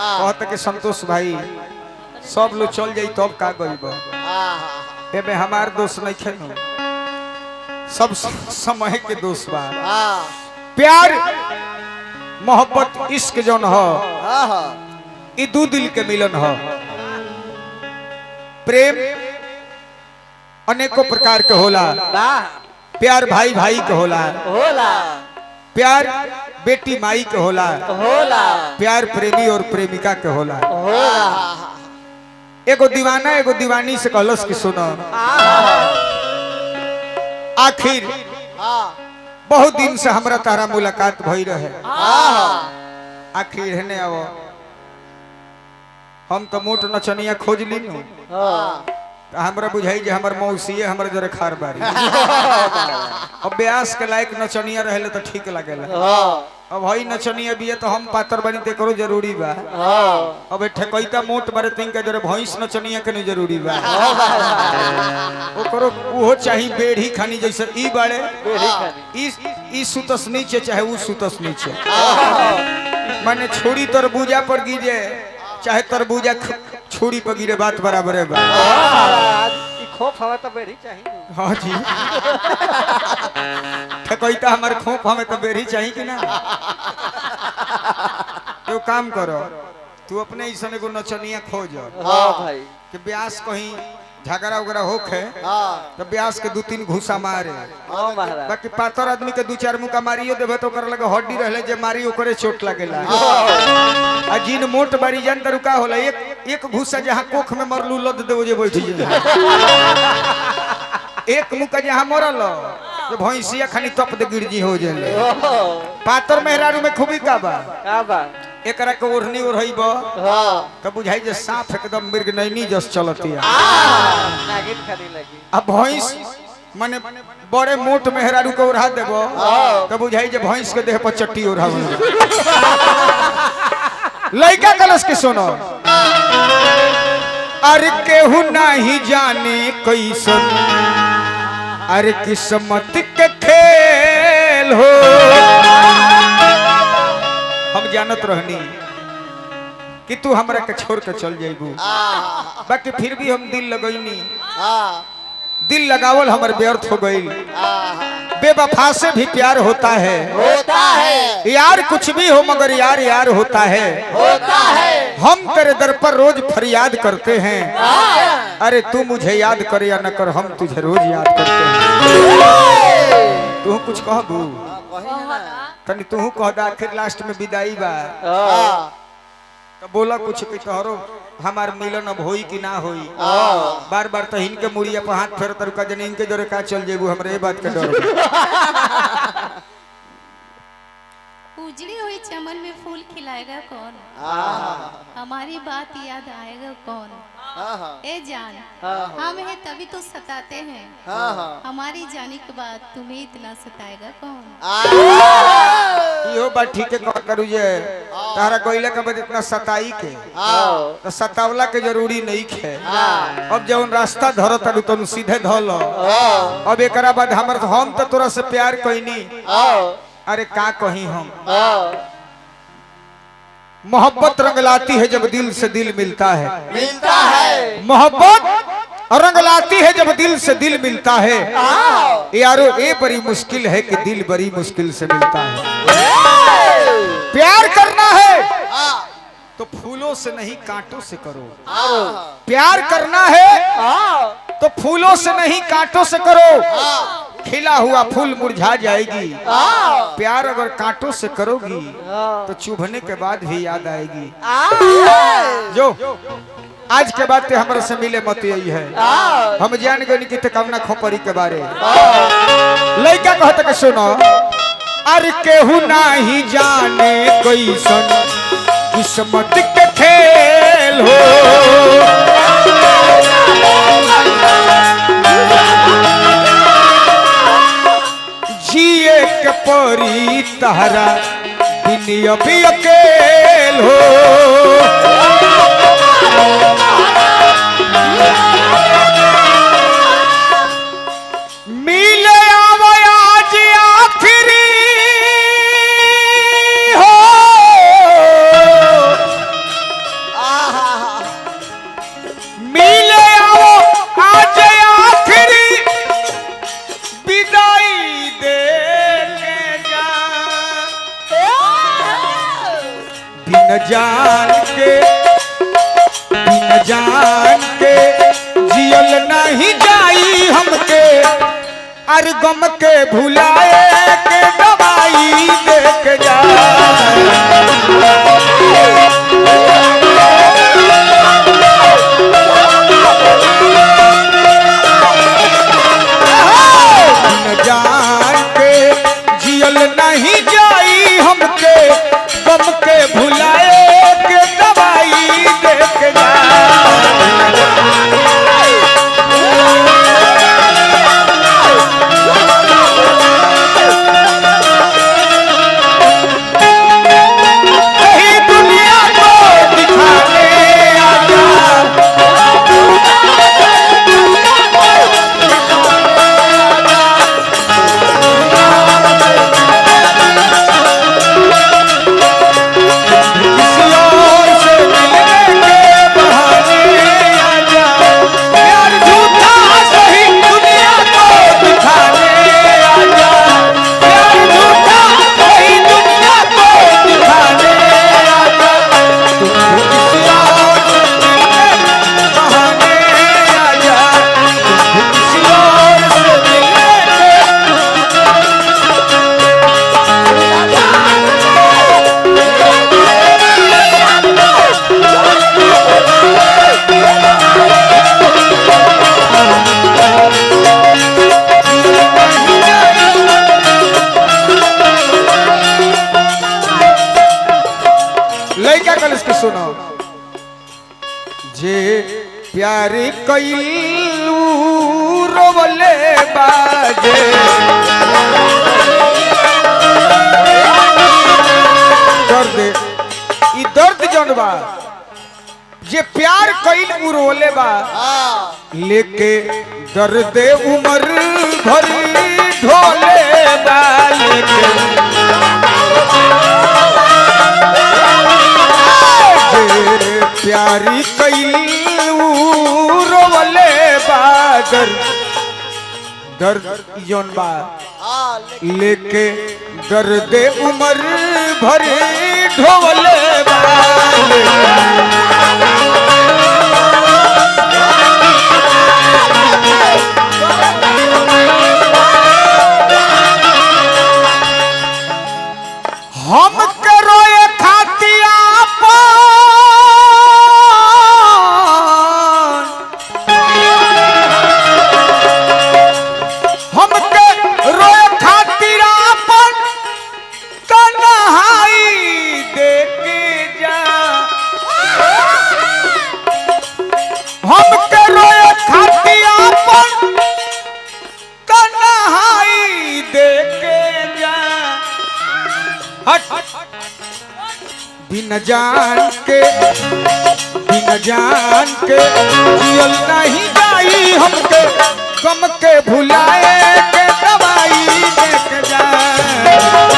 कहते कि संतोष भाई सब लोग चल जाई तब का गईब एमे हमार दोस्त नहीं खेनो सब समय के दोस्त बा। प्यार मोहब्बत इश्क जौन हो ई दू दिल के मिलन हो। प्रेम अनेकों प्रकार के होला। प्यार भाई भाई के होला, प्यार बेटी माई के होला, प्यार प्रेमी और प्रेमिका के होला। एगो दीवाना एगो दीवानी से कहलस कि सुनो आखिर बहुत दिन से हमरा तारा मुलाकात भई रहे, आखिर हेने आवो हम तो मोट नचनिया खोज लीनु हमरा बुझाई जे हमर मौसी हमर जरे खार बारी अब ब्यास के लायक नचनिया रहले तो ठीक लागेला। अब हई नचनिया भी है तो हम पातर बनी ते करो जरूरी बा। अब ठकैता मोट बारे तिन के जरे भैंस नचनिया के नहीं जरूरी बा। ओ करो वो चाही बेढ़ी खानी जैसे ई बाड़े ई सुतस नीचे चाहे वो सुतस नीचे माने छोड़ी तरबूजा पर गिरे चाहे तरबूजा छोड़ी पर गिरे बात बराबर है बा। खोफ हवा तो बेरी चाहिए। हाँ जी ठकैता हमारे खोप हमें तो बेरी चाहिए कि ना। तो काम करो तू अपने ऐसा एगो नचनिया खोज भाई कि ब्यास कहीं झगड़ा उगड़ा होखे तो ब्यास के दू तीन घुसा मारे। बाकी पातर आदमी के दू चार मुका मारियो देबे तो कर लगे हड्डी रहले जे मारी ओकरे चोट लगेला। आ जिन मोट बारी जान तरुका होला एक घुसा जहां कोख में मरलू लद देबो जे बैठ जाए। एक मुका जहां मरल तो भैंसिया खानी तप दे गिरजी हो जाले। पातर मेहरारू में खूबी का बा एकरा के ओढ़नी ओढ़इब तो बुझाई जे सांप एकदम मृग नैनी जस चलती अब भैंस माने बड़े मोट मेहरारू के ओढ़ा देबो तो बुझाई जे भैंस के देह पर चट्टी ओढ़ा लइका कलश के सुनो अरे केहू नहीं जाने कैसन अरे किस्मत के खेल हो। हम जानत रहनी कि तू हमरा के छोड़ के चल जाइबू बाकी फिर भी हम दिल लगैनी दिल लगावल हमर व्यर्थ हो गई। बेवफा से भी प्यार होता है यार कुछ भी हो मगर यार यार होता है। हम तेरे दर पर रोज फरियाद करते हैं अरे तू मुझे याद कर या न कर हम तुझे रोज याद करते हैं। तू कुछ कहबू तनी तू कह दा आखिर लास्ट में विदाई बा तो बोला कुछ कि तोहरो हमार मिलन अब होई कि ना होई। बार बार तो इनके मुड़िया पर हाथ फेर तरुका जने इनके जोरे का चल जेबू हमरे बात के डर। उजड़ी हुई चमन में फूल खिलाएगा कौन, हमारी बात याद आएगा कौन। ए जान हम हैं तभी तो सताते हैं, हमारी जाने के बाद तुम्हें इतना सताएगा कौन। यो बात ठीक है कह करू जे तारा कोइला के बाद इतना सताई के तो सतावला के जरूरी नहीं है। अब जौन रास्ता धर तनु तनु सीधे धल। अब एकरा बाद हम तो तोरा से प्यार कइनी अरे का कहीं हम। मोहब्बत रंग लाती है जब दिल से दिल मिलता है मोहब्बत रंग लाती है जब दिल से दिल मिलता है। यारो ये बड़ी मुश्किल है कि दिल बड़ी मुश्किल से मिलता है। प्यार करना है तो फूलों से नहीं कांटों से करो। प्यार करना है तो फूलों से नहीं कांटों से करो। खिला हुआ फूल मुरझा जाएगी, प्यार अगर कांटों से करोगी तो चुभने के बाद भी याद आएगी। जो आज के बाद हमारे से मिले मत यही है। हम जान गए कि कमना खोपरी के बारे लड़का कहते कि सुनो अरे केहू नहीं जाने कैसन किस्मत के खेल हो। जिए के परी तहरा दिन अभी अकेल हो। मिले आवो आज आखिरी हो जान के जियल नहीं जाई हमके अर गम के भुलाए के दवाई देख जा जान के जियल नहीं जाई हमके गम के भुलाए के दवाई देख जा सुनो जे प्यार कइलू रोवले बाजे दर्द ई दर्द जौन बा जे प्यार कइल उ रोवले बा लेके दर्द उमर भरी ढोले बा लेके प्यारी कइलू रोवले बादर दर्द जोन बा लेके दर्द उमर भरे ढोवले बा हम करोए खातिया बिन जान के जियल नहीं जाई हमके गम के भुलाए के दवाई देख जा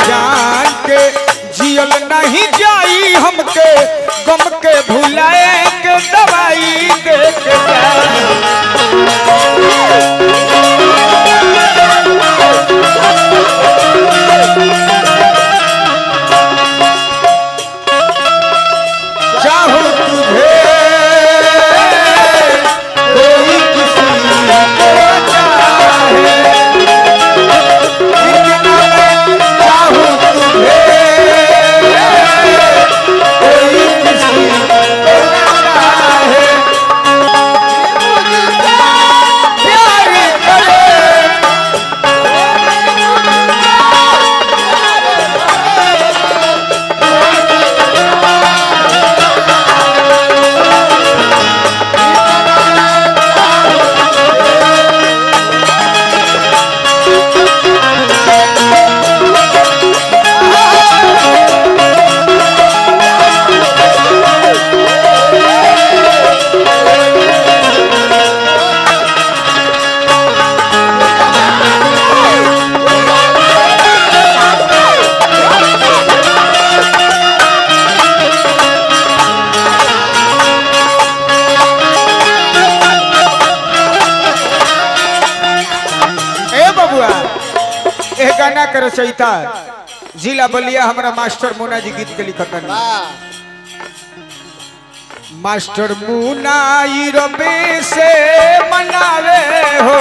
जान के जियल नहीं जाई हमके गम के भुलाए के दवाई देख जा चाहूं तुझे यह गाना के रचयिता जिला बलिया हमारा मास्टर मुन्ना जी गीत के लिखतन। मास्टर मुन्ना रबे से मनावे हो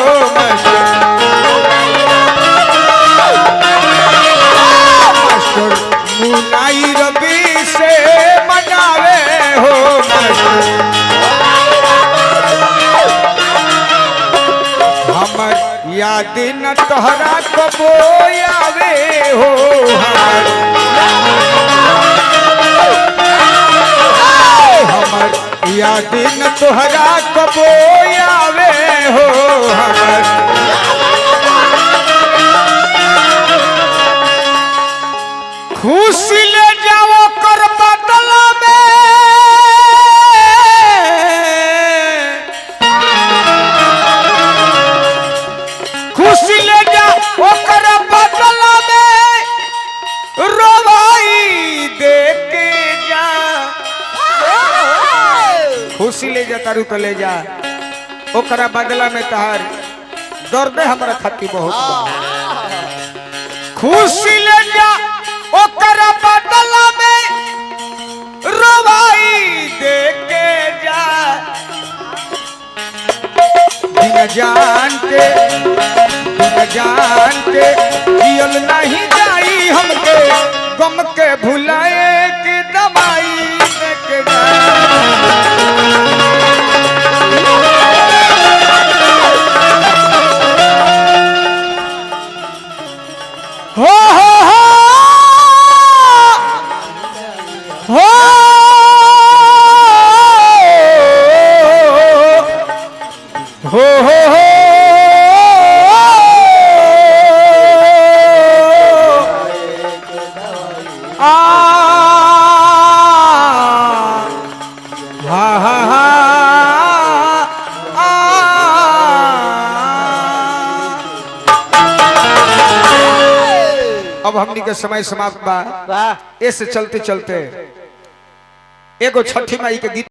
मास्टर मुन्ना रबे से मनावे हो मास्टर हमर याद न तोहरा कबो आवे हो हमर याद न तोहरा कबो आवे हो हमर खुशी ले जाओ कर बदला में खुशी ले जा ओकर बदला में रोवाई दे के जा खुशी ले जा तारू तो ले जा ओकरा बदला में तहार दर्द हमरा खाती बहुत बा खुशी ले जा ओकरा बदला में रोवाई दे के जा बिना जान के जियल नहीं जाई हमके गम के भुलाए के दवाई के हो हो हो हो अब हमनी के समय समाप्त बा। ऐसे चलते चलते एगो छठी माई के गीत